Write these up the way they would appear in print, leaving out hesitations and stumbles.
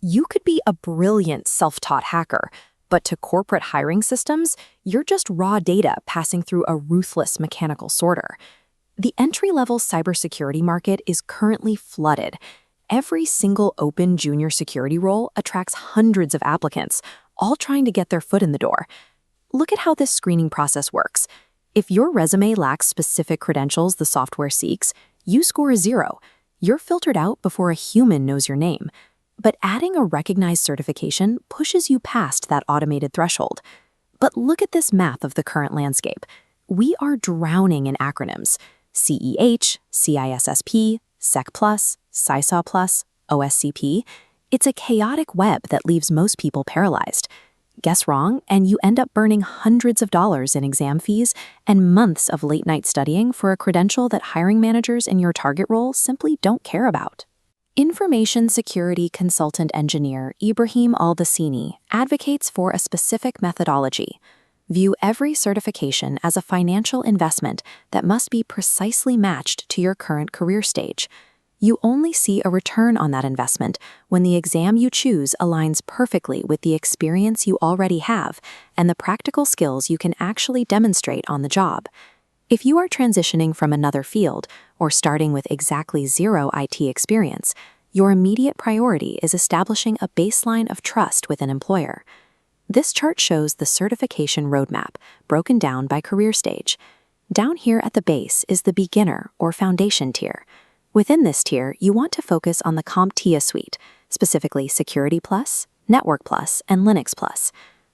You could be a brilliant self-taught hacker, but to corporate hiring systems, you're just raw data passing through a ruthless mechanical sorter. The entry-level cybersecurity market is currently flooded. Every single open junior security role attracts hundreds of applicants, all trying to get their foot in the door. Look at how this screening process works. If your resume lacks specific credentials the software seeks, you score a 0. You're filtered out before a human knows your name. But adding a recognized certification pushes you past that automated threshold. But look at this math of the current landscape. We are drowning in acronyms: CEH, CISSP, SEC+, CISA+, OSCP. It's a chaotic web that leaves most people paralyzed. Guess wrong, and you end up burning hundreds of dollars in exam fees and months of late-night studying for a credential that hiring managers in your target role simply don't care about. Information security consultant engineer Ibrahim Al-Ghosini advocates for a specific methodology. View every certification as a financial investment that must be precisely matched to your current career stage. You only see a return on that investment when the exam you choose aligns perfectly with the experience you already have and the practical skills you can actually demonstrate on the job. If you are transitioning from another field or starting with exactly 0 IT experience, your immediate priority is establishing a baseline of trust with an employer. This chart shows the certification roadmap, broken down by career stage. Down here at the base is the beginner or foundation tier. Within this tier, you want to focus on the CompTIA suite, specifically Security Plus, Network Plus, and Linux Plus.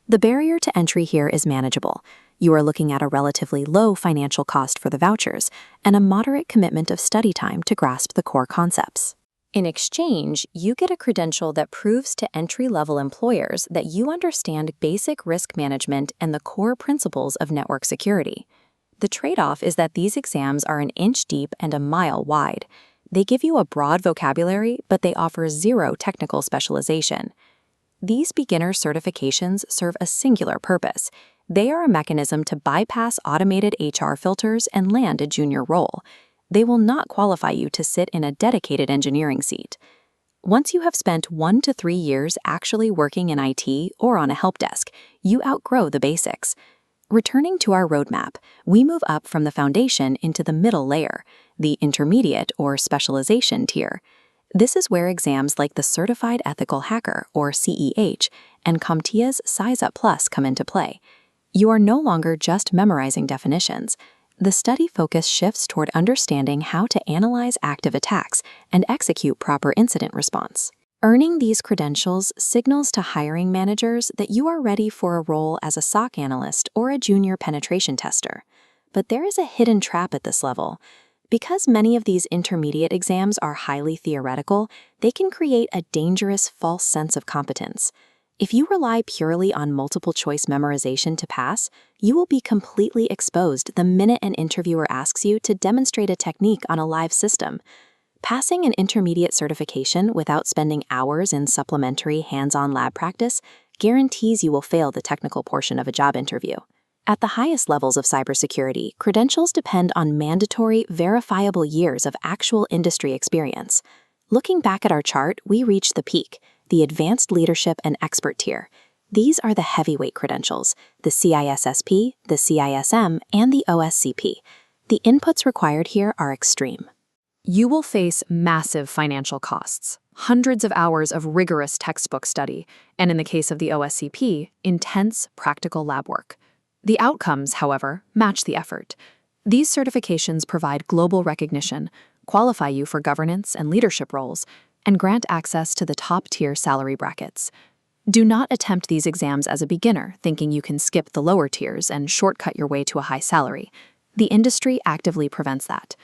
The barrier to entry here is manageable. You are looking at a relatively low financial cost for the vouchers and a moderate commitment of study time to grasp the core concepts. In exchange, you get a credential that proves to entry-level employers that you understand basic risk management and the core principles of network security. The trade-off is that these exams are an inch deep and a mile wide. They give you a broad vocabulary, but they offer 0 technical specialization. These beginner certifications serve a singular purpose. They are a mechanism to bypass automated HR filters and land a junior role. They will not qualify you to sit in a dedicated engineering seat. Once you have spent 1 to 3 years actually working in IT or on a help desk, you outgrow the basics. Returning to our roadmap, we move up from the foundation into the middle layer, the intermediate or specialization tier. This is where exams like the Certified Ethical Hacker, or CEH, and CompTIA's CISA Plus come into play. You are no longer just memorizing definitions. The study focus shifts toward understanding how to analyze active attacks and execute proper incident response. Earning these credentials signals to hiring managers that you are ready for a role as a SOC analyst or a junior penetration tester. But there is a hidden trap at this level. Because many of these intermediate exams are highly theoretical, they can create a dangerous false sense of competence. If you rely purely on multiple-choice memorization to pass, you will be completely exposed the minute an interviewer asks you to demonstrate a technique on a live system. Passing an intermediate certification without spending hours in supplementary hands-on lab practice guarantees you will fail the technical portion of a job interview. At the highest levels of cybersecurity, credentials depend on mandatory, verifiable years of actual industry experience. Looking back at our chart, we reach the peak, the advanced leadership and expert tier. These are the heavyweight credentials, the CISSP, the CISM, and the OSCP. The inputs required here are extreme. You will face massive financial costs, hundreds of hours of rigorous textbook study, and in the case of the OSCP, intense practical lab work. The outcomes, however, match the effort. These certifications provide global recognition, qualify you for governance and leadership roles, and grant access to the top-tier salary brackets. Do not attempt these exams as a beginner, thinking you can skip the lower tiers and shortcut your way to a high salary. The industry actively prevents that.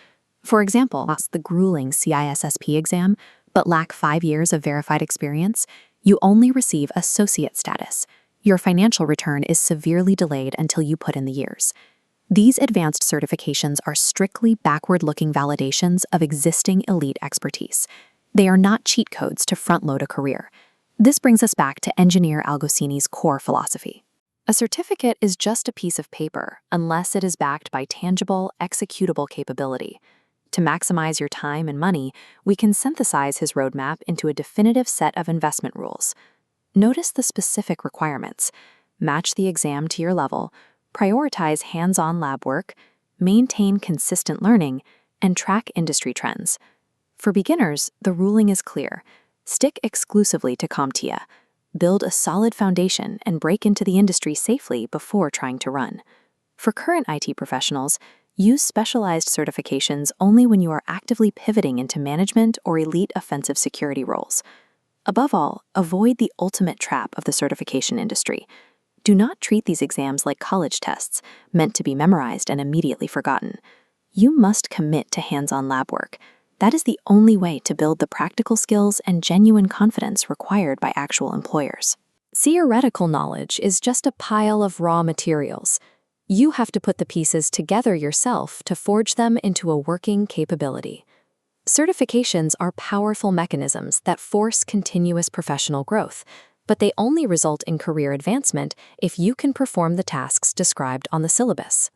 For example, pass the grueling CISSP exam, but lack 5 years of verified experience, you only receive associate status. Your financial return is severely delayed until you put in the years. These advanced certifications are strictly backward-looking validations of existing elite expertise. They are not cheat codes to front-load a career. This brings us back to engineer Al-Ghosini's core philosophy. A certificate is just a piece of paper unless it is backed by tangible, executable capability. To maximize your time and money, we can synthesize his roadmap into a definitive set of investment rules. Notice the specific requirements. Match the exam to your level, prioritize hands-on lab work, maintain consistent learning, and track industry trends. For beginners, the ruling is clear. Stick exclusively to CompTIA. Build a solid foundation and break into the industry safely before trying to run. For current IT professionals, use specialized certifications only when you are actively pivoting into management or elite offensive security roles. Above all, avoid the ultimate trap of the certification industry. Do not treat these exams like college tests, meant to be memorized and immediately forgotten. You must commit to hands-on lab work. That is the only way to build the practical skills and genuine confidence required by actual employers. Theoretical knowledge is just a pile of raw materials. You have to put the pieces together yourself to forge them into a working capability. Certifications are powerful mechanisms that force continuous professional growth, but they only result in career advancement if you can perform the tasks described on the syllabus.